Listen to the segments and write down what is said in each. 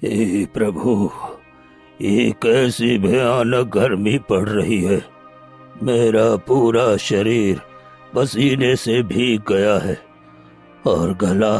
हे प्रभु, ये कैसी भयानक गर्मी पड़ रही है। मेरा पूरा शरीर पसीने से भीग गया है और गला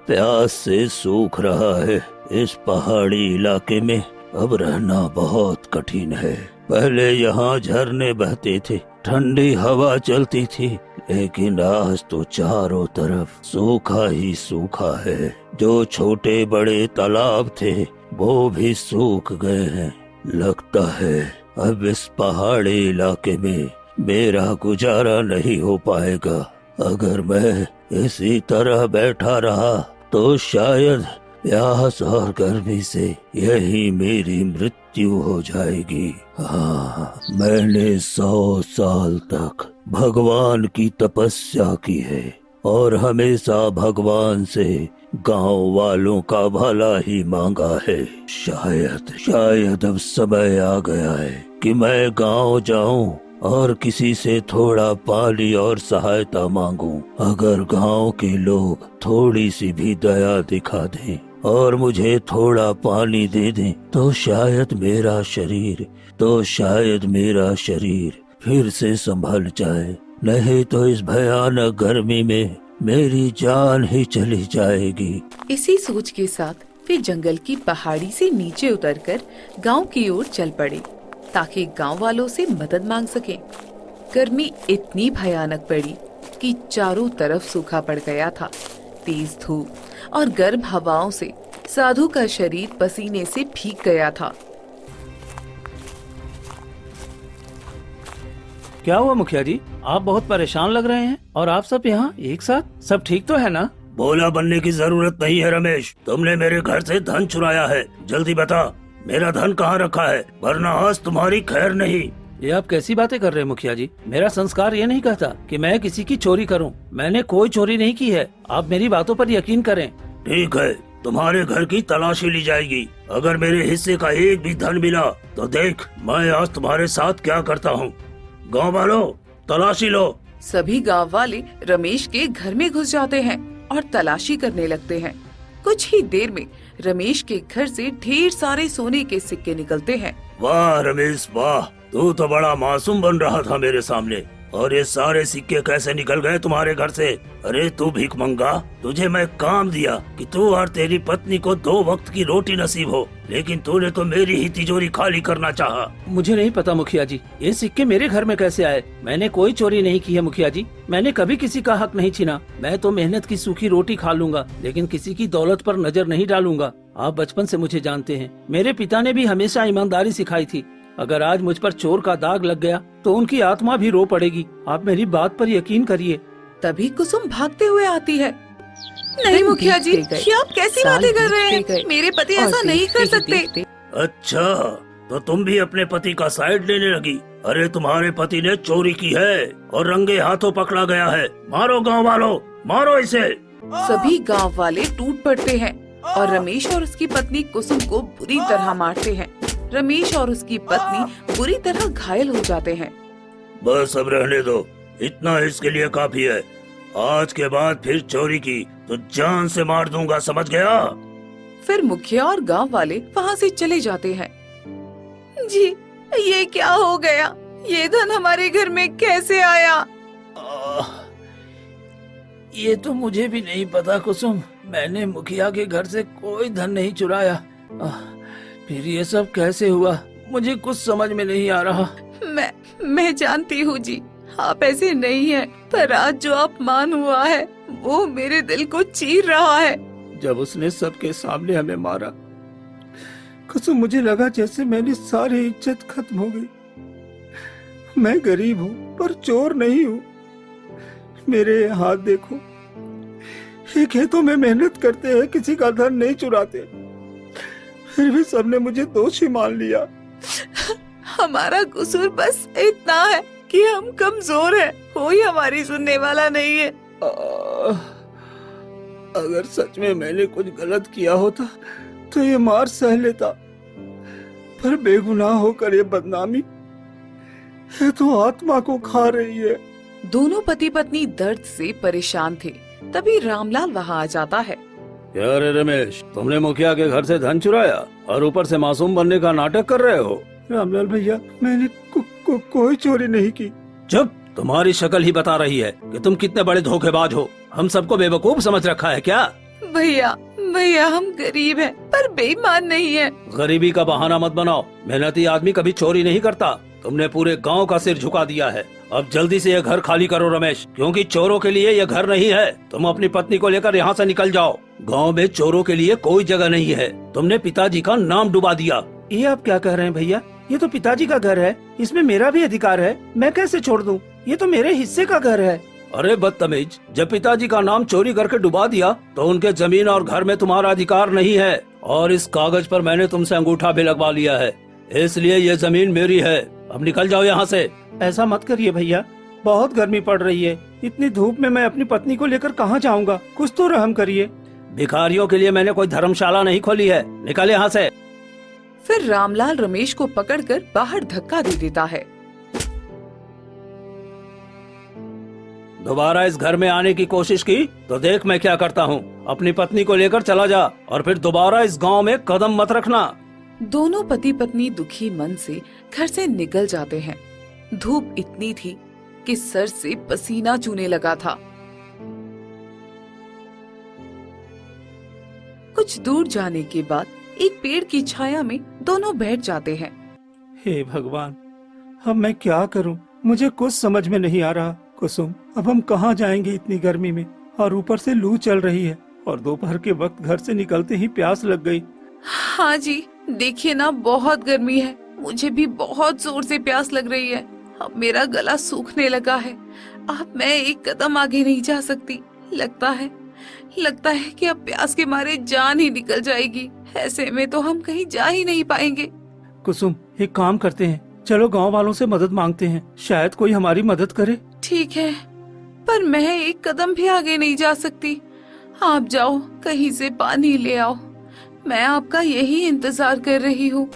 प्यास से सूख रहा है। इस पहाड़ी इलाके में अब रहना बहुत कठिन है। पहले यहाँ झरने बहते थे, ठंडी हवा चलती थी, लेकिन आज तो चारों तरफ सूखा ही सूखा है। जो छोटे बड़े तालाब थे वो भी सूख गए हैं। लगता है अब इस पहाड़ी इलाके में मेरा गुजारा नहीं हो पाएगा। अगर मैं इसी तरह बैठा रहा तो शायद प्यास और गर्मी से यही मेरी मृत्यु हो जाएगी। हाँ, मैंने 100 साल तक भगवान की तपस्या की है और हमेशा भगवान से गांव वालों का भला ही मांगा है। शायद अब समय आ गया है कि मैं गांव जाऊं और किसी से थोड़ा पानी और सहायता मांगूं। अगर गांव के लोग थोड़ी सी भी दया दिखा दें और मुझे थोड़ा पानी दे दें तो शायद मेरा शरीर फिर से संभल जाए। नहीं तो इस भयानक गर्मी में मेरी जान ही चली जाएगी। इसी सोच के साथ वे जंगल की पहाड़ी से नीचे उतरकर गांव की ओर चल पड़े ताकि गांव वालों से मदद मांग सकें। गर्मी इतनी भयानक पड़ी कि चारों तरफ सूखा पड़ गया था। तेज धूप और गर्म हवाओं से साधु का शरीर पसीने से भीग गया था। क्या हुआ मुखिया जी, आप बहुत परेशान लग रहे हैं और आप सब यहाँ एक साथ? सब ठीक तो है ना? भोला बनने की जरूरत नहीं है रमेश। तुमने मेरे घर से धन चुराया है। जल्दी बता, मेरा धन कहाँ रखा है, वरना आज तुम्हारी खैर नहीं। ये आप कैसी बातें कर रहे हैं मुखिया जी? मेरा संस्कार ये नहीं कहता कि मैं किसी की चोरी करूं। मैंने कोई चोरी नहीं की है। आप मेरी बातों पर यकीन करें। ठीक है, तुम्हारे घर की तलाशी ली जाएगी। अगर मेरे हिस्से का एक भी धन मिला तो देख मैं आज तुम्हारे साथ क्या करता हूँ। गाँव वालों, तलाशी लो। सभी गांव वाले रमेश के घर में घुस जाते हैं और तलाशी करने लगते हैं। कुछ ही देर में रमेश के घर से ढेर सारे सोने के सिक्के निकलते हैं। वाह रमेश वाह, तू तो बड़ा मासूम बन रहा था मेरे सामने, और ये सारे सिक्के कैसे निकल गए तुम्हारे घर से? अरे तू भिखमंगा, तुझे मैं काम दिया कि तू और तेरी पत्नी को 2 वक्त की रोटी नसीब हो, लेकिन तूने तो मेरी ही तिजोरी खाली करना चाहा। मुझे नहीं पता मुखिया जी, ये सिक्के मेरे घर में कैसे आए? मैंने कोई चोरी नहीं की है मुखिया जी। मैंने कभी किसी का हक नहीं छीना। मैं तो मेहनत की सूखी रोटी खा लूंगा, लेकिन किसी की दौलत पर नजर नहीं डालूंगा। आप बचपन से मुझे जानते हैं, मेरे पिता ने भी हमेशा ईमानदारी सिखाई थी। अगर आज मुझ पर चोर का दाग लग गया तो उनकी आत्मा भी रो पड़ेगी। आप मेरी बात पर यकीन करिए। तभी कुसुम भागते हुए आती है। नहीं मुखिया जी, ये आप कैसी बातें कर रहे हैं? मेरे पति ऐसा नहीं कर सकते। अच्छा, तो तुम भी अपने पति का साइड लेने लगी? अरे तुम्हारे पति ने चोरी की है और रंगे हाथों पकड़ा गया है। मारो गाँव वालों, मारो इसे। सभी गांव वाले टूट पड़ते हैं और रमेश और उसकी पत्नी कुसुम को बुरी तरह मारते हैं। रमेश और उसकी पत्नी बुरी तरह घायल हो जाते हैं। बस अब रहने दो, इतना इसके लिए काफी है। आज के बाद फिर चोरी की तो जान से मार दूंगा, समझ गया? फिर मुखिया और गांव वाले वहाँ से चले जाते हैं। जी, ये क्या हो गया? ये धन हमारे घर में कैसे आया? ये तो मुझे भी नहीं पता कुसुम। मैंने मुखिया के घर से कोई धन नहीं चुराया। फिर ये सब कैसे हुआ, मुझे कुछ समझ में नहीं आ रहा। मैं जानती हूँ जी, आप ऐसे नहीं हैं, पर आज जो अपमान हुआ है वो मेरे दिल को चीर रहा है। जब उसने सबके सामने हमें मारा, कुसुम मुझे लगा जैसे मेरी सारी इज्जत खत्म हो गई। मैं गरीब हूँ पर चोर नहीं हूँ। मेरे हाथ देखो, ये खेतों में मेहनत करते हैं, किसी का धन नहीं चुराते। फिर भी सबने मुझे दोषी मान लिया। हमारा कसूर बस इतना है कि हम कमजोर हैं, कोई हमारी सुनने वाला नहीं है। अगर सच में मैंने कुछ गलत किया होता तो ये मार सह लेता, पर बेगुनाह होकर ये बदनामी, ये तो आत्मा को खा रही है। दोनों पति पत्नी दर्द से परेशान थे। तभी रामलाल वहाँ आ जाता है। क्या रे रमेश, तुमने मुखिया के घर से धन चुराया और ऊपर से मासूम बनने का नाटक कर रहे हो? रामलाल भैया, मैंने कोई चोरी नहीं की। चुप, तुम्हारी शक्ल ही बता रही है कि तुम कितने बड़े धोखेबाज हो। हम सबको बेवकूफ समझ रखा है क्या? भैया भैया, हम गरीब हैं पर बेईमान नहीं है। गरीबी का बहाना मत बनाओ। मेहनती आदमी कभी चोरी नहीं करता। तुमने पूरे गांव का सिर झुका दिया है। अब जल्दी से यह घर खाली करो रमेश, क्योंकि चोरों के लिए यह घर नहीं है। तुम अपनी पत्नी को लेकर यहाँ से निकल जाओ। गांव में चोरों के लिए कोई जगह नहीं है। तुमने पिताजी का नाम डुबा दिया। ये आप क्या कह रहे हैं भैया? ये तो पिताजी का घर है, इसमें मेरा भी अधिकार है। मैं कैसे छोड़ दूं? ये तो मेरे हिस्से का घर है। अरे बदतमीज, जब पिताजी का नाम चोरी करके डुबा दिया तो उनके जमीन और घर में तुम्हारा अधिकार नहीं है, और इस कागज पर मैंने तुमसे अंगूठा भी लगवा लिया है, इसलिए ये जमीन मेरी है। अब निकल जाओ यहाँ से। ऐसा मत करिए भैया, बहुत गर्मी पड़ रही है। इतनी धूप में मैं अपनी पत्नी को लेकर कहाँ जाऊँगा? कुछ तो रहम करिए। भिखारियों के लिए मैंने कोई धर्मशाला नहीं खोली है। निकल यहाँ से। फिर रामलाल रमेश को पकड़कर बाहर धक्का दे देता है। दोबारा इस घर में आने की कोशिश की तो देख मैं क्या करता हूँ। अपनी पत्नी को लेकर चला जा और फिर दोबारा इस गांव में कदम मत रखना। दोनों पति पत्नी दुखी मन से घर से निकल जाते हैं। धूप इतनी थी कि सर से पसीना चूने लगा था। कुछ दूर जाने के बाद एक पेड़ की छाया में दोनों बैठ जाते हैं। हे भगवान, अब मैं क्या करूं? मुझे कुछ समझ में नहीं आ रहा। कुसुम, अब हम कहाँ जाएंगे इतनी गर्मी में? और ऊपर से लू चल रही है और दोपहर के वक्त घर से निकलते ही प्यास लग गई। हाँ जी, देखिए ना, बहुत गर्मी है। मुझे भी बहुत जोर से प्यास लग रही है। अब मेरा गला सूखने लगा है। अब मैं एक कदम आगे नहीं जा सकती। लगता है कि अब प्यास के मारे जान ही निकल जाएगी। ऐसे में तो हम कहीं जा ही नहीं पाएंगे। कुसुम, एक काम करते हैं, चलो गांव वालों से मदद मांगते हैं, शायद कोई हमारी मदद करे। ठीक है, पर मैं एक कदम भी आगे नहीं जा सकती। आप जाओ, कहीं से पानी ले आओ। मैं आपका यही इंतजार कर रही हूँ।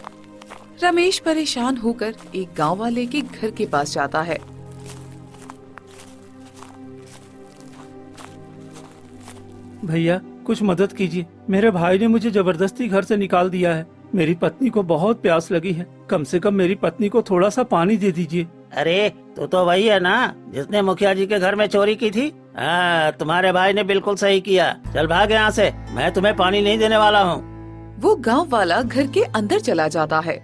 रमेश परेशान होकर एक गांव वाले के घर के पास जाता है। भैया, कुछ मदद कीजिए। मेरे भाई ने मुझे जबरदस्ती घर से निकाल दिया है। मेरी पत्नी को बहुत प्यास लगी है। कम से कम मेरी पत्नी को थोड़ा सा पानी दे दीजिए। अरे तू तो वही है ना जिसने मुखिया जी के घर में चोरी की थी? हाँ, तुम्हारे भाई ने बिल्कुल सही किया। चल भाग यहाँ से, मैं तुम्हें पानी नहीं देने वाला हूँ। वो गांव वाला घर के अंदर चला जाता है।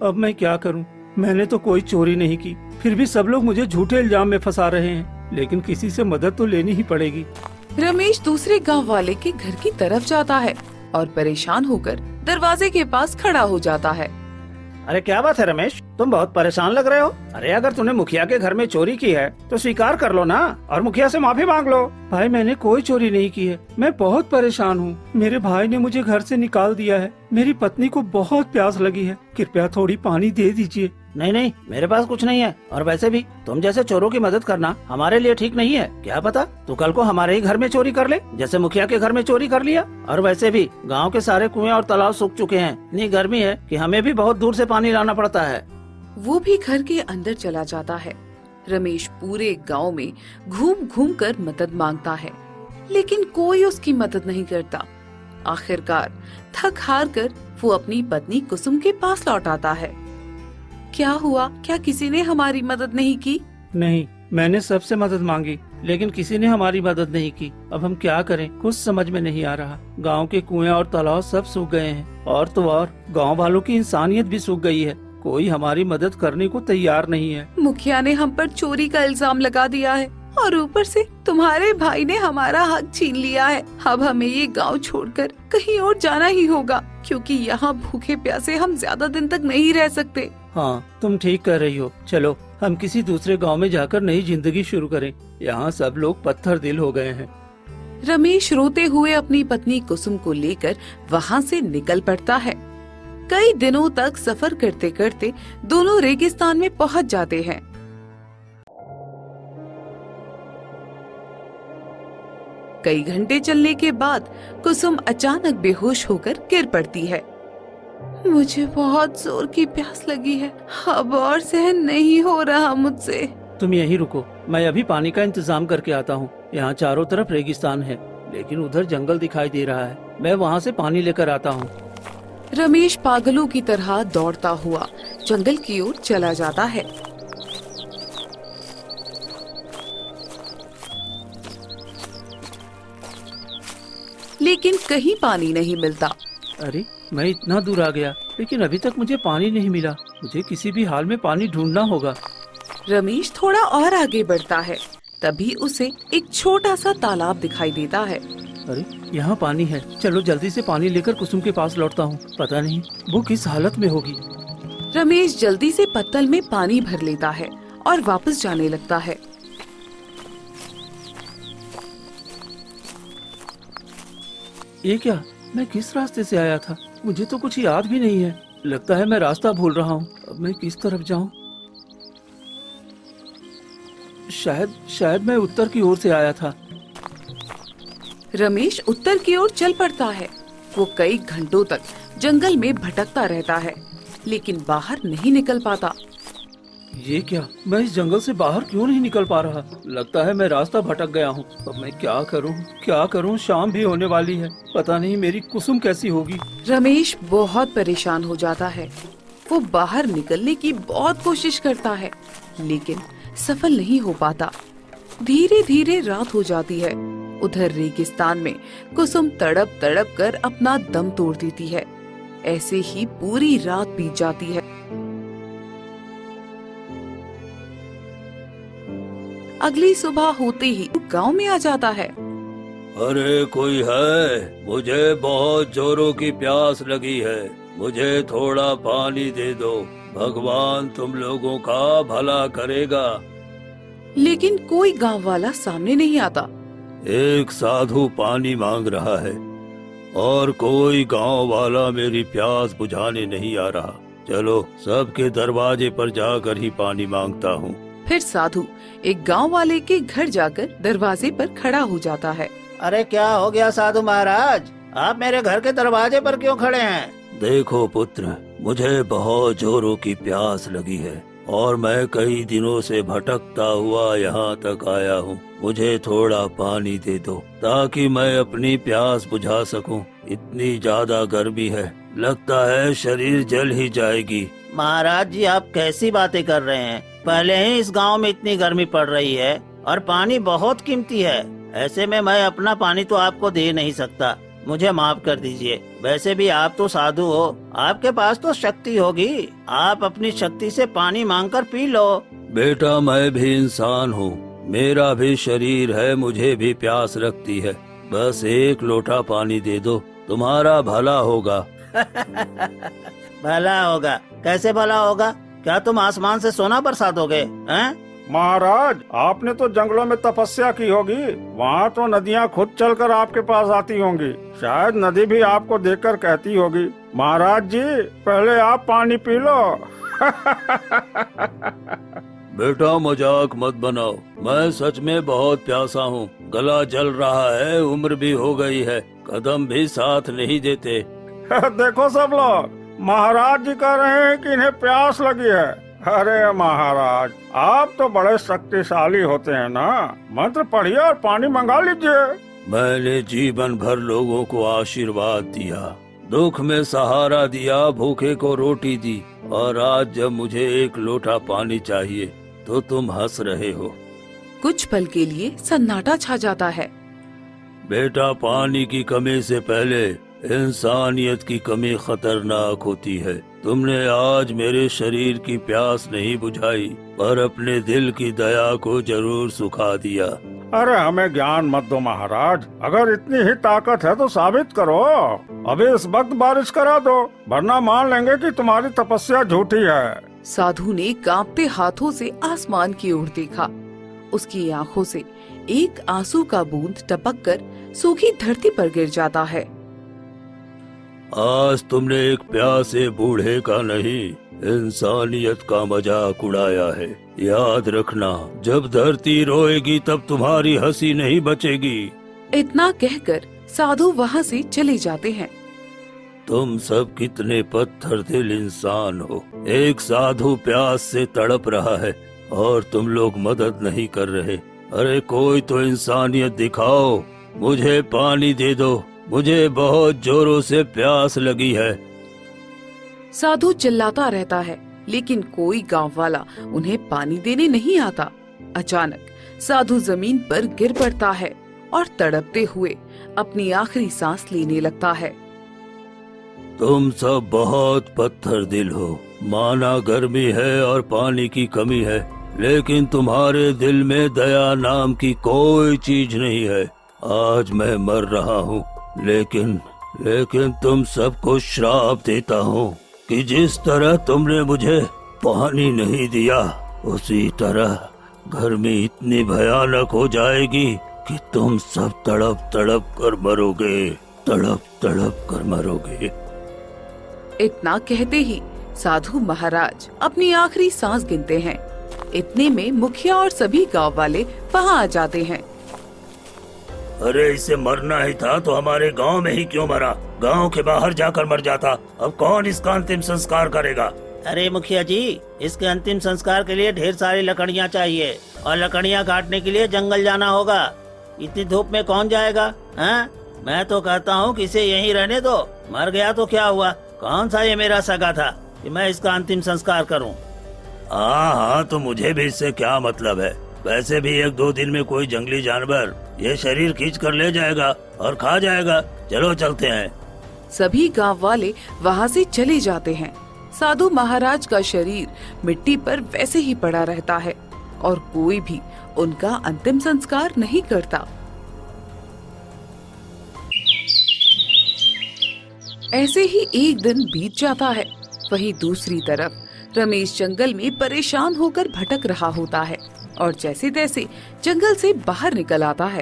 अब मैं क्या करूं? मैंने तो कोई चोरी नहीं की, फिर भी सब लोग मुझे झूठे इल्जाम में फंसा रहे हैं। लेकिन किसी से मदद तो लेनी ही पड़ेगी। रमेश दूसरे गांव वाले के घर की तरफ जाता है और परेशान होकर दरवाजे के पास खड़ा हो जाता है। अरे क्या बात है रमेश, तुम बहुत परेशान लग रहे हो। अरे अगर तूने मुखिया के घर में चोरी की है तो स्वीकार कर लो ना और मुखिया से माफी मांग लो। भाई, मैंने कोई चोरी नहीं की है। मैं बहुत परेशान हूँ। मेरे भाई ने मुझे घर से निकाल दिया है। मेरी पत्नी को बहुत प्यास लगी है। कृपया थोड़ी पानी दे दीजिए। नहीं नहीं, मेरे पास कुछ नहीं है। और वैसे भी तुम जैसे चोरों की मदद करना हमारे लिए ठीक नहीं है। क्या पता तू कल को हमारे ही घर में चोरी कर ले, जैसे मुखिया के घर में चोरी कर लिया। और वैसे भी गांव के सारे कुएं और तालाब सूख चुके हैं। इतनी गर्मी है कि हमें भी बहुत दूर से पानी लाना पड़ता है। वो भी घर के अंदर चला जाता है। रमेश पूरे गांव में घूम घूम कर मदद मांगता है, लेकिन कोई उसकी मदद नहीं करता। आखिरकार थक हार कर वो अपनी पत्नी कुसुम के पास लौट आता है। क्या हुआ? क्या किसी ने हमारी मदद नहीं की? नहीं, मैंने सबसे मदद मांगी, लेकिन किसी ने हमारी मदद नहीं की। अब हम क्या करें, कुछ समझ में नहीं आ रहा। गांव के कुएं और तालाब सब सूख गए हैं, और तो और गांव वालों की इंसानियत भी सूख गई है। कोई हमारी मदद करने को तैयार नहीं है। मुखिया ने हम पर चोरी का इल्जाम लगा दिया है और ऊपर से तुम्हारे भाई ने हमारा हक छीन लिया है। अब हमें ये गांव छोड़कर कहीं और जाना ही होगा, क्योंकि यहाँ भूखे प्यासे हम ज्यादा दिन तक नहीं रह सकते। हाँ, तुम ठीक कह रही हो। चलो हम किसी दूसरे गांव में जाकर नई जिंदगी शुरू करें। यहाँ सब लोग पत्थर दिल हो गए हैं। रमेश रोते हुए अपनी पत्नी कुसुम को लेकर वहाँ से निकल पड़ता है। कई दिनों तक सफर करते करते दोनों रेगिस्तान में पहुँच जाते हैं। कई घंटे चलने के बाद कुसुम अचानक बेहोश होकर गिर पड़ती है। मुझे बहुत जोर की प्यास लगी है, अब और सहन नहीं हो रहा मुझसे। तुम यहीं रुको, मैं अभी पानी का इंतजाम करके आता हूँ। यहाँ चारों तरफ रेगिस्तान है, लेकिन उधर जंगल दिखाई दे रहा है। मैं वहाँ से पानी लेकर आता हूँ। रमेश पागलों की तरह दौड़ता हुआ जंगल की ओर चला जाता है। लेकिन कहीं पानी नहीं मिलता। अरे, मैं इतना दूर आ गया लेकिन अभी तक मुझे पानी नहीं मिला। मुझे किसी भी हाल में पानी ढूंढना होगा। रमेश थोड़ा और आगे बढ़ता है, तभी उसे एक छोटा सा तालाब दिखाई देता है। अरे, यहाँ पानी है। चलो जल्दी से पानी लेकर कुसुम के पास लौटता हूँ। पता नहीं वो किस हालत में होगी। रमेश जल्दी से पत्तल में पानी भर लेता है और वापस जाने लगता है। ये क्या? मैं किस रास्ते से आया था? मुझे तो कुछ याद भी नहीं है। लगता है मैं रास्ता भूल रहा हूँ। अब मैं किस तरफ जाऊँ? शायद मैं उत्तर की ओर से आया था। रमेश उत्तर की ओर चल पड़ता है। वो कई घंटों तक जंगल में भटकता रहता है, लेकिन बाहर नहीं निकल पाता। ये क्या? मैं इस जंगल से बाहर क्यों नहीं निकल पा रहा? लगता है मैं रास्ता भटक गया हूँ। अब मैं क्या करूँ? शाम भी होने वाली है। पता नहीं मेरी कुसुम कैसी होगी। रमेश बहुत परेशान हो जाता है। वो बाहर निकलने की बहुत कोशिश करता है, लेकिन सफल नहीं हो पाता। धीरे धीरे रात हो जाती है। उधर रेगिस्तान में कुसुम तड़प तड़प कर अपना दम तोड़ देती है। ऐसे ही पूरी रात बीत जाती है। अगली सुबह होते ही गांव में आ जाता है। अरे कोई है? मुझे बहुत जोरों की प्यास लगी है। मुझे थोड़ा पानी दे दो। भगवान तुम लोगों का भला करेगा। लेकिन कोई गांव वाला सामने नहीं आता। एक साधु पानी मांग रहा है और कोई गांव वाला मेरी प्यास बुझाने नहीं आ रहा। चलो सबके दरवाजे पर जाकर ही पानी मांगता हूँ। फिर साधु एक गांव वाले के घर जाकर दरवाजे पर खड़ा हो जाता है। अरे क्या हो गया साधु महाराज? आप मेरे घर के दरवाजे पर क्यों खड़े हैं? देखो पुत्र, मुझे बहुत जोरों की प्यास लगी है और मैं कई दिनों से भटकता हुआ यहाँ तक आया हूँ। मुझे थोड़ा पानी दे दो ताकि मैं अपनी प्यास बुझा सकूं। इतनी ज्यादा गर्मी है, लगता है शरीर जल ही जाएगी। महाराज जी, आप कैसी बातें कर रहे हैं? पहले ही इस गांव में इतनी गर्मी पड़ रही है और पानी बहुत कीमती है। ऐसे में मैं अपना पानी तो आपको दे नहीं सकता। मुझे माफ कर दीजिए। वैसे भी आप तो साधु हो, आपके पास तो शक्ति होगी। आप अपनी शक्ति से पानी मांगकर पी लो। बेटा, मैं भी इंसान हूँ, मेरा भी शरीर है, मुझे भी प्यास लगती है। बस एक लोटा पानी दे दो, तुम्हारा भला होगा। भला होगा? कैसे भला होगा? क्या तुम आसमान से सोना बरसा दोगे हैं? महाराज, आपने तो जंगलों में तपस्या की होगी। वहाँ तो नदियाँ खुद चलकर आपके पास आती होंगी। शायद नदी भी आपको देखकर कहती होगी, महाराज जी पहले आप पानी पी लो। बेटा मजाक मत बनाओ, मैं सच में बहुत प्यासा हूँ। गला जल रहा है, उम्र भी हो गई है, कदम भी साथ नहीं देते। देखो सब लोग, महाराज जी कह रहे हैं कि इन्हें प्यास लगी है। अरे महाराज, आप तो बड़े शक्तिशाली होते हैं ना। मंत्र पढ़िए और पानी मंगा लीजिए। मैंने जीवन भर लोगों को आशीर्वाद दिया, दुख में सहारा दिया, भूखे को रोटी दी, और आज जब मुझे एक लोटा पानी चाहिए तो तुम हंस रहे हो। कुछ पल के लिए सन्नाटा छा जाता है। बेटा, पानी की कमी से पहले इंसानियत की कमी खतरनाक होती है। तुमने आज मेरे शरीर की प्यास नहीं बुझाई, पर अपने दिल की दया को जरूर सुखा दिया। अरे हमें ज्ञान मत दो महाराज, अगर इतनी ही ताकत है तो साबित करो। अभी इस वक्त बारिश करा दो, वरना मान लेंगे कि तुम्हारी तपस्या झूठी है। साधु ने कांपते हाथों से आसमान की ओर देखा। उसकी आंखों से एक आंसू का बूंद टपककर सूखी धरती पर गिर जाता है। आज तुमने एक प्यासे बूढ़े का नहीं, इंसानियत का मजाक उड़ाया है। याद रखना, जब धरती रोएगी तब तुम्हारी हंसी नहीं बचेगी। इतना कहकर साधु वहाँ से चले जाते हैं। तुम सब कितने पत्थर दिल इंसान हो। एक साधु प्यास से तड़प रहा है और तुम लोग मदद नहीं कर रहे। अरे कोई तो इंसानियत दिखाओ। मुझे पानी दे दो, मुझे बहुत जोरों से प्यास लगी है। साधु चिल्लाता रहता है, लेकिन कोई गांव वाला उन्हें पानी देने नहीं आता। अचानक साधु जमीन पर गिर पड़ता है और तड़पते हुए अपनी आखिरी सांस लेने लगता है। तुम सब बहुत पत्थर दिल हो। माना गर्मी है और पानी की कमी है, लेकिन तुम्हारे दिल में दया नाम की कोई चीज नहीं है। आज मैं मर रहा हूँ, लेकिन तुम सबको श्राप देता हूँ कि जिस तरह तुमने मुझे पानी नहीं दिया, उसी तरह गर्मी इतनी भयानक हो जाएगी कि तुम सब तड़प तड़प कर मरोगे, तड़प तड़प कर मरोगे। इतना कहते ही साधु महाराज अपनी आखिरी सांस गिनते हैं। इतने में मुखिया और सभी गांव वाले वहां आ जाते हैं। अरे इसे मरना ही था तो हमारे गांव में ही क्यों मरा? गांव के बाहर जाकर मर जाता। अब कौन इसका अंतिम संस्कार करेगा? अरे मुखिया जी, इसके अंतिम संस्कार के लिए ढेर सारी लकड़ियाँ चाहिए और लकड़ियाँ काटने के लिए जंगल जाना होगा। इतनी धूप में कौन जाएगा? हैं? मैं तो कहता हूँ कि इसे यहीं रहने दो। मर गया तो क्या हुआ? कौन सा ये मेरा सगा था कि मैं इसका अंतिम संस्कार करूं? हाँ, तो मुझे भी इससे क्या मतलब है? वैसे भी 1-2 दिन में कोई जंगली जानवर ये शरीर खींच कर ले जाएगा और खा जाएगा। चलो चलते हैं। सभी गांव वाले वहां से चले जाते हैं। साधु महाराज का शरीर मिट्टी पर वैसे ही पड़ा रहता है और कोई भी उनका अंतिम संस्कार नहीं करता। ऐसे ही एक दिन बीत जाता है। वहीं दूसरी तरफ रमेश जंगल में परेशान होकर भटक रहा होता है और जैसे तैसे जंगल से बाहर निकल आता है।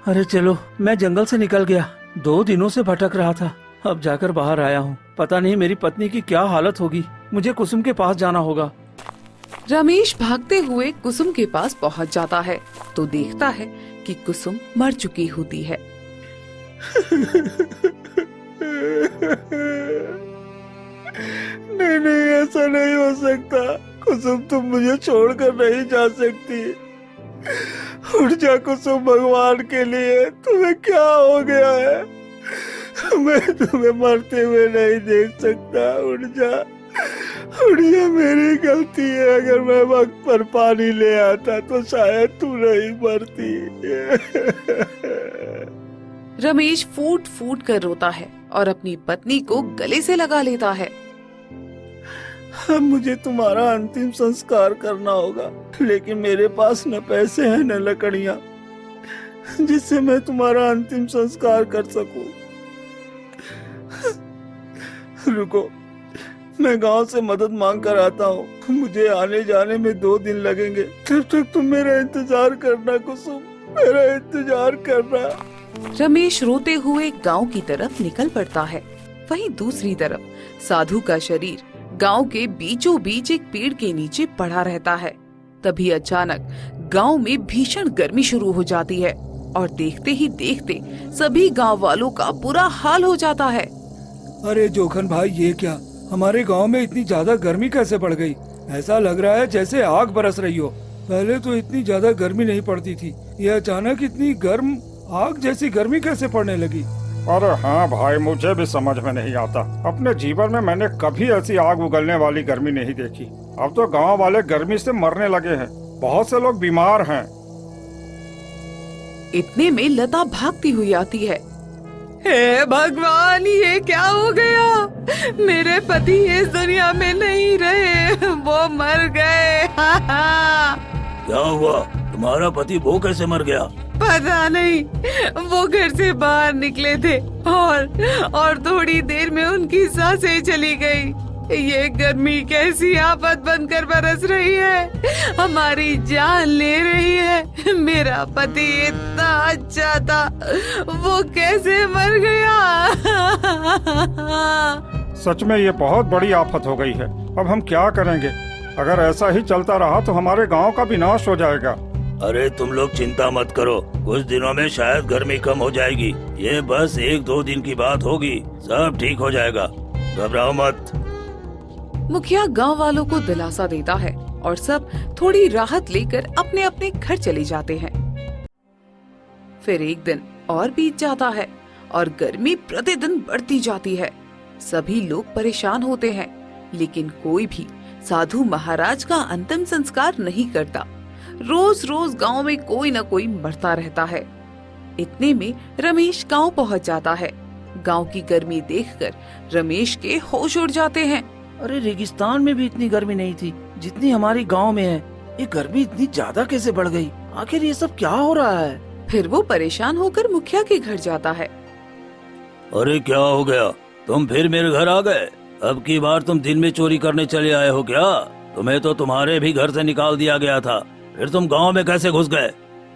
अरे चलो, मैं जंगल से निकल गया। 2 दिनों से भटक रहा था, अब जाकर बाहर आया हूँ। पता नहीं मेरी पत्नी की क्या हालत होगी। मुझे कुसुम के पास जाना होगा। रमेश भागते हुए कुसुम के पास पहुँच जाता है तो देखता है कि कुसुम मर चुकी होती है। नहीं, ऐसा नहीं हो सकता। कुसुम, तुम मुझे छोड़कर नहीं जा सकती। उठ जा कुसुम, भगवान के लिए। तुम्हें क्या हो गया है? मैं तुम्हें मरते हुए नहीं देख सकता। उठ जा, मेरी गलती है। अगर मैं वक्त पर पानी ले आता तो शायद तू नहीं मरती। रमेश फूट फूट कर रोता है और अपनी पत्नी को गले से लगा लेता है। अब मुझे तुम्हारा अंतिम संस्कार करना होगा, लेकिन मेरे पास न पैसे हैं न लकड़ियां जिससे मैं तुम्हारा अंतिम संस्कार कर सकूं। रुको, मैं गांव से मदद मांग कर आता हूँ। मुझे आने जाने में 2 दिन लगेंगे। तब तक तुम मेरा इंतजार करना कुसुम, मेरा इंतजार करना। रमेश रोते हुए गांव की तरफ निकल पड़ता है। वहीं दूसरी तरफ साधु का शरीर गांव के बीचों बीच एक पेड़ के नीचे पड़ा रहता है। तभी अचानक गांव में भीषण गर्मी शुरू हो जाती है और देखते ही देखते सभी गांव वालों का बुरा हाल हो जाता है। अरे जोखन भाई, ये क्या? हमारे गांव में इतनी ज्यादा गर्मी कैसे बढ़ गई? ऐसा लग रहा है जैसे आग बरस रही हो। पहले तो इतनी ज्यादा गर्मी नहीं पड़ती थी, ये अचानक इतनी गर्म आग जैसी गर्मी कैसे पड़ने लगी? अरे हाँ भाई, मुझे भी समझ में नहीं आता। अपने जीवन में मैंने कभी ऐसी आग उगलने वाली गर्मी नहीं देखी। अब तो गांव वाले गर्मी से मरने लगे हैं। बहुत से लोग बीमार हैं। इतने में लता भागती हुई आती है। हे भगवान, ये क्या हो गया? मेरे पति इस दुनिया में नहीं रहे, वो मर गए। क्या हुआ? तुम्हारा पति वो कैसे मर गया? पता नहीं, वो घर से बाहर निकले थे और थोड़ी देर में उनकी सांसें चली गई। ये गर्मी कैसी आफत बनकर बरस रही है, हमारी जान ले रही है। मेरा पति इतना अच्छा था, वो कैसे मर गया? सच में ये बहुत बड़ी आफत हो गई है। अब हम क्या करेंगे? अगर ऐसा ही चलता रहा तो हमारे गांव का विनाश हो जाएगा। अरे तुम लोग चिंता मत करो, कुछ दिनों में शायद गर्मी कम हो जाएगी। ये बस 1-2 दिन की बात होगी, सब ठीक हो जाएगा, घबराओ मत। मुखिया गांव वालों को दिलासा देता है और सब थोड़ी राहत लेकर अपने अपने घर चले जाते हैं। फिर एक दिन और बीत जाता है और गर्मी प्रतिदिन बढ़ती जाती है। सभी लोग परेशान होते हैं, लेकिन कोई भी साधु महाराज का अंतिम संस्कार नहीं करता। रोज रोज गांव में कोई न कोई मरता रहता है। इतने में रमेश गांव पहुंच जाता है। गांव की गर्मी देखकर रमेश के होश उड़ जाते हैं। अरे रेगिस्तान में भी इतनी गर्मी नहीं थी जितनी हमारी गांव में है। ये गर्मी इतनी ज्यादा कैसे बढ़ गई? आखिर ये सब क्या हो रहा है? फिर वो परेशान होकर मुखिया के घर जाता है। अरे क्या हो गया, तुम फिर मेरे घर आ गए? अब की बार तुम दिन में चोरी करने चले आए हो क्या? तुम्हें तो तुम्हारे भी घर से निकाल दिया गया था, फिर तुम गांव में कैसे घुस गए?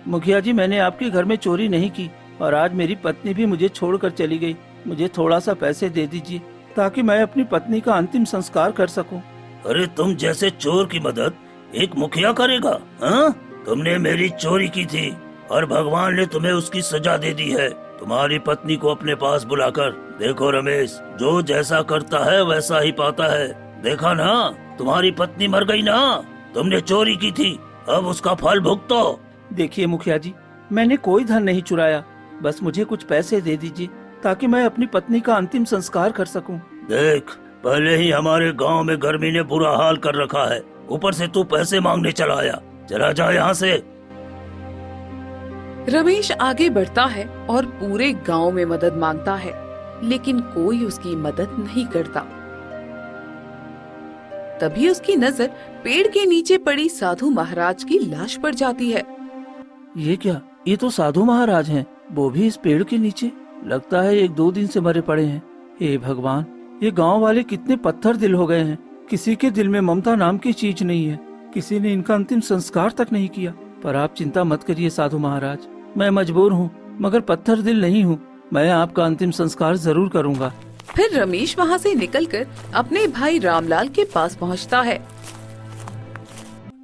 मुखिया जी, मैंने आपके घर में चोरी नहीं की और आज मेरी पत्नी भी मुझे छोड़कर चली गई। मुझे थोड़ा सा पैसे दे दीजिए ताकि मैं अपनी पत्नी का अंतिम संस्कार कर सकूं। अरे तुम जैसे चोर की मदद एक मुखिया करेगा? हाँ, तुमने मेरी चोरी की थी और भगवान ने तुम्हें उसकी सजा दे दी है। तुम्हारी पत्नी को अपने पास बुलाकर देखो रमेश, जो जैसा करता है वैसा ही पाता है। देखा ना, तुम्हारी पत्नी मर गई ना, तुमने चोरी की थी, अब उसका फल भुगतो। देखिए मुखिया जी, मैंने कोई धन नहीं चुराया, बस मुझे कुछ पैसे दे दीजिए ताकि मैं अपनी पत्नी का अंतिम संस्कार कर सकूं। देख, पहले ही हमारे गांव में गर्मी ने बुरा हाल कर रखा है, ऊपर से तू पैसे मांगने चला आया। चला जा यहाँ से। रमेश आगे बढ़ता है और पूरे गांव में मदद मांगता है, लेकिन कोई उसकी मदद नहीं करता। तभी उसकी नजर पेड़ के नीचे पड़ी साधु महाराज की लाश पर जाती है। ये क्या? ये तो साधु महाराज हैं, वो भी इस पेड़ के नीचे। लगता है 1-2 दिन से मरे पड़े हैं। हे भगवान, ये गांव वाले कितने पत्थर दिल हो गए हैं। किसी के दिल में ममता नाम की चीज नहीं है। किसी ने इनका अंतिम संस्कार तक नहीं किया। पर आप चिंता मत करिए साधु महाराज, मैं मजबूर हूँ मगर पत्थर दिल नहीं हूँ। मैं आपका अंतिम संस्कार जरूर करूँगा। फिर रमेश वहाँ से निकलकर अपने भाई रामलाल के पास पहुँचता है।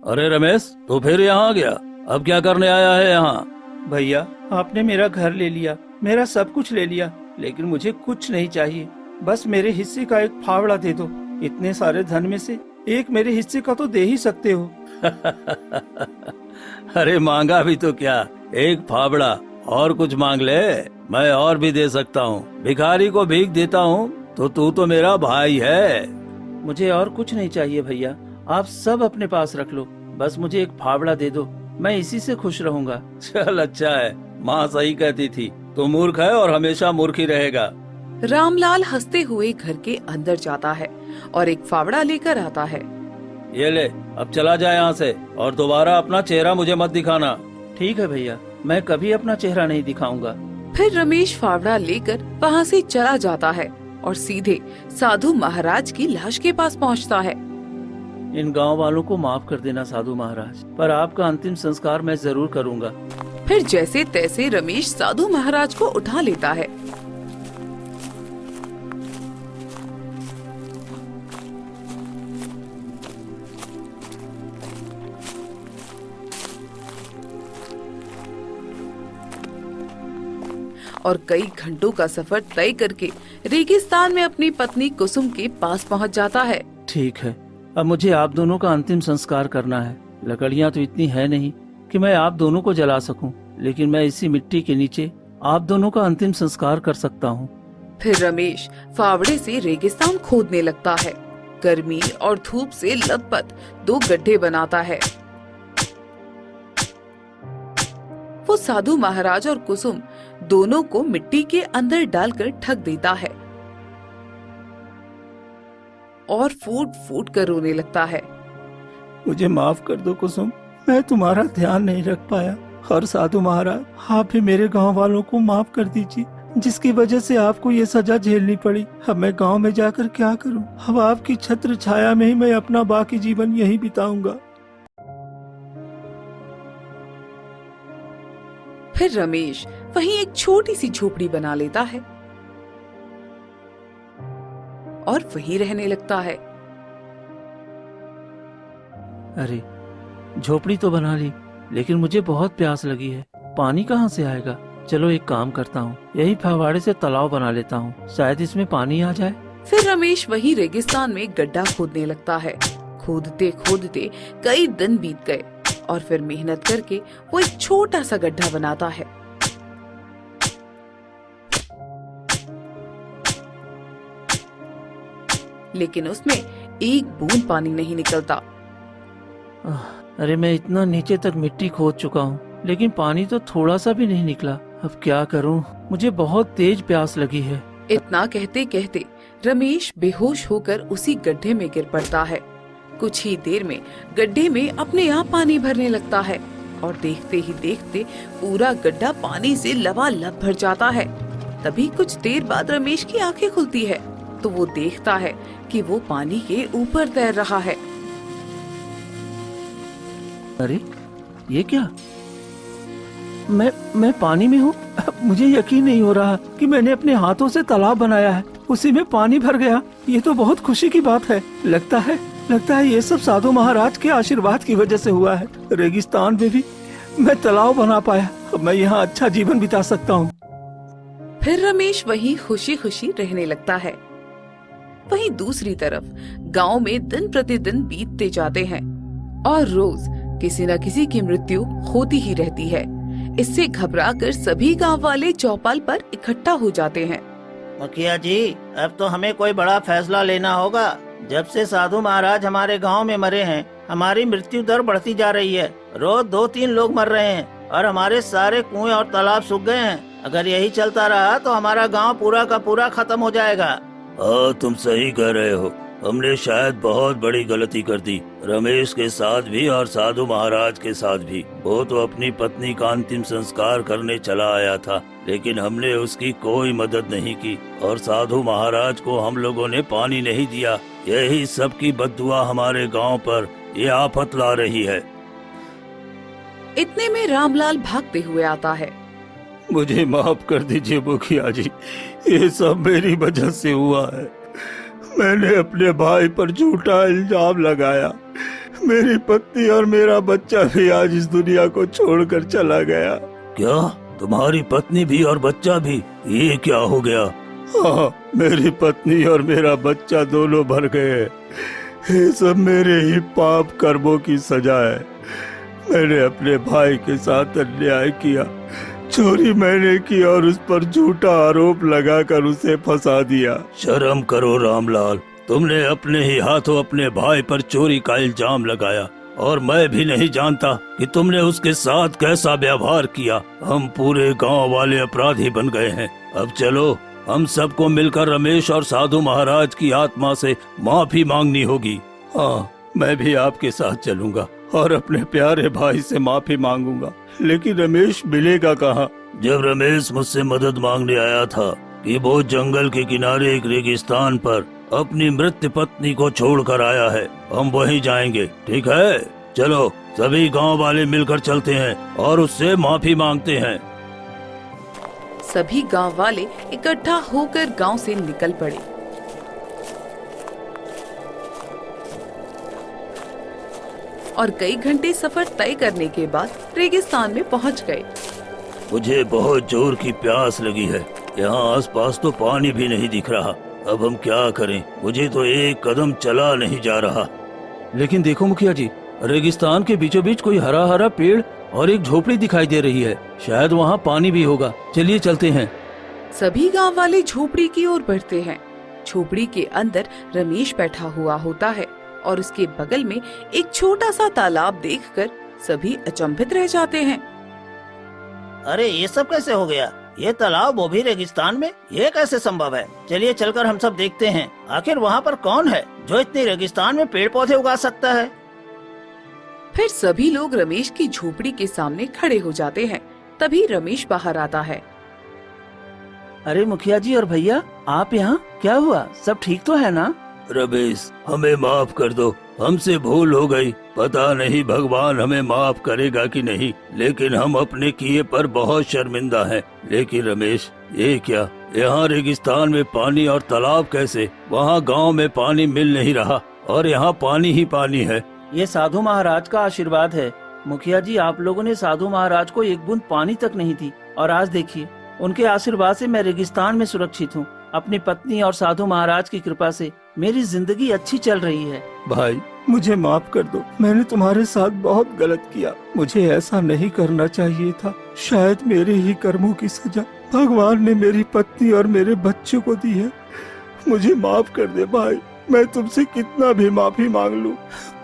अरे रमेश, तू फिर यहाँ आ गया? अब क्या करने आया है यहाँ? भैया, आपने मेरा घर ले लिया, मेरा सब कुछ ले लिया, लेकिन मुझे कुछ नहीं चाहिए। बस मेरे हिस्से का एक फावड़ा दे दो। इतने सारे धन में से एक मेरे हिस्से का तो दे ही सकते हो। अरे मांगा भी तो क्या, एक फावड़ा, और कुछ मांग ले, मैं और भी दे सकता हूँ। भिखारी को भीख देता हूँ तो तू तो मेरा भाई है। मुझे और कुछ नहीं चाहिए भैया, आप सब अपने पास रख लो, बस मुझे एक फावड़ा दे दो, मैं इसी से खुश रहूंगा। चल अच्छा है, माँ सही कहती थी, तू मूर्ख है और हमेशा मूर्ख ही रहेगा। रामलाल हंसते हुए घर के अंदर जाता है और एक फावड़ा लेकर आता है। ये ले, अब चला जा यहाँ से और दोबारा अपना चेहरा मुझे मत दिखाना। ठीक है भैया, मैं कभी अपना चेहरा नहीं दिखाऊंगा। फिर रमेश फावड़ा लेकर वहाँ से चला जाता है और सीधे साधु महाराज की लाश के पास पहुँचता है। इन गांव वालों को माफ कर देना साधु महाराज, पर आपका अंतिम संस्कार मैं जरूर करूंगा। फिर जैसे तैसे रमेश साधु महाराज को उठा लेता है। और कई घंटों का सफर तय करके रेगिस्तान में अपनी पत्नी कुसुम के पास पहुंच जाता है। ठीक है, अब मुझे आप दोनों का अंतिम संस्कार करना है। लकड़ियाँ तो इतनी है नहीं कि मैं आप दोनों को जला सकूं, लेकिन मैं इसी मिट्टी के नीचे आप दोनों का अंतिम संस्कार कर सकता हूं। फिर रमेश फावड़े से रेगिस्तान खोदने लगता है। गर्मी और धूप से लथपथ 2 गड्ढे बनाता है। वो साधु महाराज और कुसुम दोनों को मिट्टी के अंदर डालकर ढक देता है और फूट फूट कर रोने लगता है। मुझे माफ कर दो कुसुम, मैं तुम्हारा ध्यान नहीं रख पाया। और साधु महाराज, आप भी मेरे गांव वालों को माफ कर दीजिए, जिसकी वजह से आपको ये सजा झेलनी पड़ी। अब मैं गांव में जाकर क्या करूं? अब आपकी छत्र छाया में ही मैं अपना बाकी जीवन यही बिताऊंगा। फिर रमेश वहीं एक छोटी सी झोपड़ी बना लेता है और वहीं रहने लगता है। अरे, झोपड़ी तो बना ली, लेकिन मुझे बहुत प्यास लगी है। पानी कहाँ से आएगा? चलो एक काम करता हूँ, यही फव्वारे से तालाब बना लेता हूँ, शायद इसमें पानी आ जाए। फिर रमेश वहीं रेगिस्तान में गड्ढा खोदने लगता है। खोदते खोदते कई दिन बीत गए और फिर मेहनत करके वो एक छोटा सा गड्ढा बनाता है। लेकिन उसमें एक बूंद पानी नहीं निकलता। अरे मैं इतना नीचे तक मिट्टी खोद चुका हूँ, लेकिन पानी तो थोड़ा सा भी नहीं निकला। अब क्या करूँ? मुझे बहुत तेज प्यास लगी है। इतना कहते कहते रमेश बेहोश होकर उसी गड्ढे में गिर पड़ता है। कुछ ही देर में गड्ढे में अपने आप पानी भरने लगता है और देखते ही देखते पूरा गड्ढा पानी से लबालब भर जाता है। तभी कुछ देर बाद रमेश की आंखें खुलती है तो वो देखता है कि वो पानी के ऊपर तैर रहा है। अरे ये क्या? मैं पानी में हूँ। मुझे यकीन नहीं हो रहा कि मैंने अपने हाथों से तालाब बनाया है, उसी में पानी भर गया। ये तो बहुत खुशी की बात है। लगता है ये सब साधु महाराज के आशीर्वाद की वजह से हुआ है। रेगिस्तान में भी मैं तालाब बना पाया। अब मैं यहाँ अच्छा जीवन बिता सकता हूँ। फिर रमेश वहीं खुशी खुशी रहने लगता है। वहीं दूसरी तरफ गांव में दिन प्रतिदिन बीतते जाते हैं और रोज किसी न किसी की मृत्यु होती ही रहती है। इससे घबराकर सभी गांव वाले चौपाल पर इकट्ठा हो जाते हैं। मुखिया जी, अब तो हमें कोई बड़ा फैसला लेना होगा। जब से साधु महाराज हमारे गांव में मरे हैं, हमारी मृत्यु दर बढ़ती जा रही है। रोज 2-3 लोग मर रहे हैं और हमारे सारे कुएं और तालाब सूख गए हैं। अगर यही चलता रहा तो हमारा गांव पूरा का पूरा खत्म हो जाएगा। हाँ, तुम सही कह रहे हो। हमने शायद बहुत बड़ी गलती कर दी, रमेश के साथ भी और साधु महाराज के साथ भी। वो तो अपनी पत्नी का अंतिम संस्कार करने चला आया था, लेकिन हमने उसकी कोई मदद नहीं की और साधु महाराज को हम लोगों ने पानी नहीं दिया। यही सब की बद्दुआ हमारे गांव पर ये आफत ला रही है। इतने में रामलाल भागते हुए आता है। मुझे माफ कर दीजिए मुखिया जी, ये सब मेरी वजह से हुआ है। मैंने अपने भाई पर झूठा इल्जाम लगाया। मेरी पत्नी और मेरा बच्चा भी आज इस दुनिया को छोड़कर चला गया। क्या? तुम्हारी पत्नी भी और बच्चा भी? ये क्या हो गया? हाँ, मेरी पत्नी और मेरा बच्चा दोनों मर गए। ये सब मेरे ही पाप कर्मों की सजा है। मैंने अपने भाई के साथ अन्याय किया, चोरी मैंने की और उस पर झूठा आरोप लगाकर उसे फंसा दिया। शर्म करो रामलाल, तुमने अपने ही हाथों अपने भाई पर चोरी का इल्जाम लगाया और मैं भी नहीं जानता कि तुमने उसके साथ कैसा व्यवहार किया। हम पूरे गांव वाले अपराधी बन गए हैं। अब चलो, हम सबको मिलकर रमेश और साधु महाराज की आत्मा से माफी मांगनी होगी। हाँ, मैं भी आपके साथ चलूंगा और अपने प्यारे भाई से माफी मांगूंगा। लेकिन रमेश मिलेगा कहाँ? जब रमेश मुझसे मदद मांगने आया था कि वो जंगल के किनारे एक रेगिस्तान पर अपनी मृत पत्नी को छोड़कर आया है, हम वहीं जाएंगे। ठीक है, चलो सभी गांव वाले मिलकर चलते हैं और उससे माफी मांगते हैं। सभी गांव वाले इकट्ठा होकर गांव से निकल पड़े। और कई घंटे सफर तय करने के बाद रेगिस्तान में पहुंच गए। मुझे बहुत जोर की प्यास लगी है। यहाँ आसपास तो पानी भी नहीं दिख रहा। अब हम क्या करें? मुझे तो एक कदम चला नहीं जा रहा। लेकिन देखो मुखिया जी, रेगिस्तान के बीचों बीच कोई हरा हरा पेड़ और एक झोपड़ी दिखाई दे रही है। शायद वहाँ पानी भी होगा। चलिए चलते हैं। सभी गांव वाले झोपड़ी की ओर बढ़ते हैं। झोपड़ी के अंदर रमेश बैठा हुआ होता है और उसके बगल में एक छोटा सा तालाब देखकर सभी अचंभित रह जाते हैं। अरे ये सब कैसे हो गया? ये तालाब वो भी रेगिस्तान में? ये कैसे संभव है? चलिए चलकर हम सब देखते हैं। आखिर वहाँ पर कौन है जो इतनी रेगिस्तान में पेड़ पौधे उगा सकता है? फिर सभी लोग रमेश की झोपड़ी के सामने खड़े हो जाते हैं। तभी रमेश बाहर आता है। अरे मुखिया जी और भैया, आप यहाँ? क्या हुआ? सब ठीक तो है ना? रमेश, हमें माफ कर दो, हमसे भूल हो गई। पता नहीं भगवान हमें माफ करेगा कि नहीं, लेकिन हम अपने किए पर बहुत शर्मिंदा हैं। लेकिन रमेश, ये क्या? यहाँ रेगिस्तान में पानी और तालाब कैसे? वहाँ गांव में पानी मिल नहीं रहा और यहाँ पानी ही पानी है। ये साधु महाराज का आशीर्वाद है। मुखिया जी, आप लोगों ने साधु महाराज को एक बूंद पानी तक नहीं दी और आज देखिए, उनके आशीर्वाद से मैं रेगिस्तान में सुरक्षित हूँ। अपनी पत्नी और साधु महाराज की कृपा से मेरी जिंदगी अच्छी चल रही है। भाई, मुझे माफ कर दो। मैंने तुम्हारे साथ बहुत गलत किया। मुझे ऐसा नहीं करना चाहिए था। शायद मेरे ही कर्मों की सजा भगवान ने मेरी पत्नी और मेरे बच्चों को दी है। मुझे माफ कर दे भाई, मैं तुमसे कितना भी माफी मांग लूं,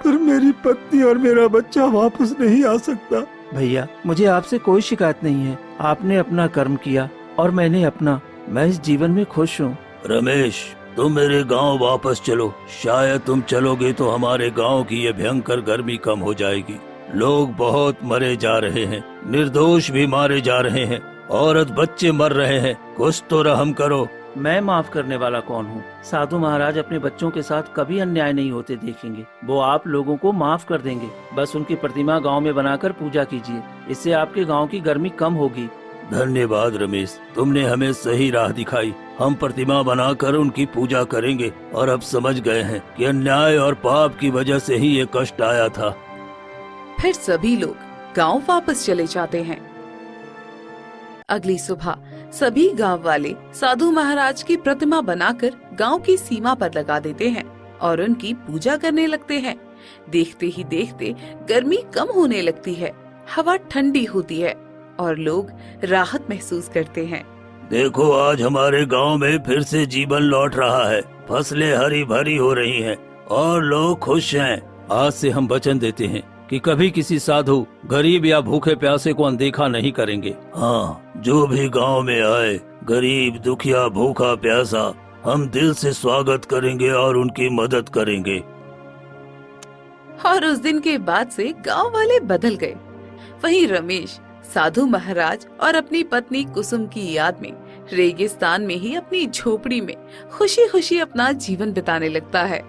पर मेरी पत्नी और मेरा बच्चा वापस नहीं आ सकता। भैया मुझे आपसे कोई शिकायत नहीं है। आपने अपना कर्म किया और मैंने अपना। मैं इस जीवन में खुश हूँ। रमेश, तुम मेरे गांव वापस चलो। शायद तुम चलोगे तो हमारे गांव की ये भयंकर गर्मी कम हो जाएगी। लोग बहुत मरे जा रहे हैं, निर्दोष भी मारे जा रहे हैं, औरत बच्चे मर रहे हैं। कुछ तो रहम करो। मैं माफ करने वाला कौन हूँ? साधु महाराज अपने बच्चों के साथ कभी अन्याय नहीं होते देखेंगे। वो आप लोगों को माफ कर देंगे। बस उनकी प्रतिमा गांव में बनाकर पूजा कीजिए, इससे आपके गांव की गर्मी कम होगी। धन्यवाद रमेश, तुमने हमें सही राह दिखाई। हम प्रतिमा बनाकर उनकी पूजा करेंगे और अब समझ गए हैं कि अन्याय और पाप की वजह से ही ये कष्ट आया था। फिर सभी लोग गांव वापस चले जाते हैं। अगली सुबह सभी गांव वाले साधु महाराज की प्रतिमा बनाकर गांव की सीमा पर लगा देते हैं और उनकी पूजा करने लगते हैं। देखते ही देखते गर्मी कम होने लगती है, हवा ठंडी होती है और लोग राहत महसूस करते हैं। देखो, आज हमारे गांव में फिर से जीवन लौट रहा है। फसलें हरी भरी हो रही हैं और लोग खुश हैं। आज से हम वचन देते हैं कि कभी किसी साधु, गरीब या भूखे प्यासे को अनदेखा नहीं करेंगे। हाँ, जो भी गांव में आए, गरीब, दुखिया, भूखा, प्यासा, हम दिल से स्वागत करेंगे और उनकी मदद करेंगे। और उस दिन के बाद से गांव वाले बदल गए। वहीं रमेश साधु महाराज और अपनी पत्नी कुसुम की याद में रेगिस्तान में ही अपनी झोपड़ी में खुशी खुशी अपना जीवन बिताने लगता है।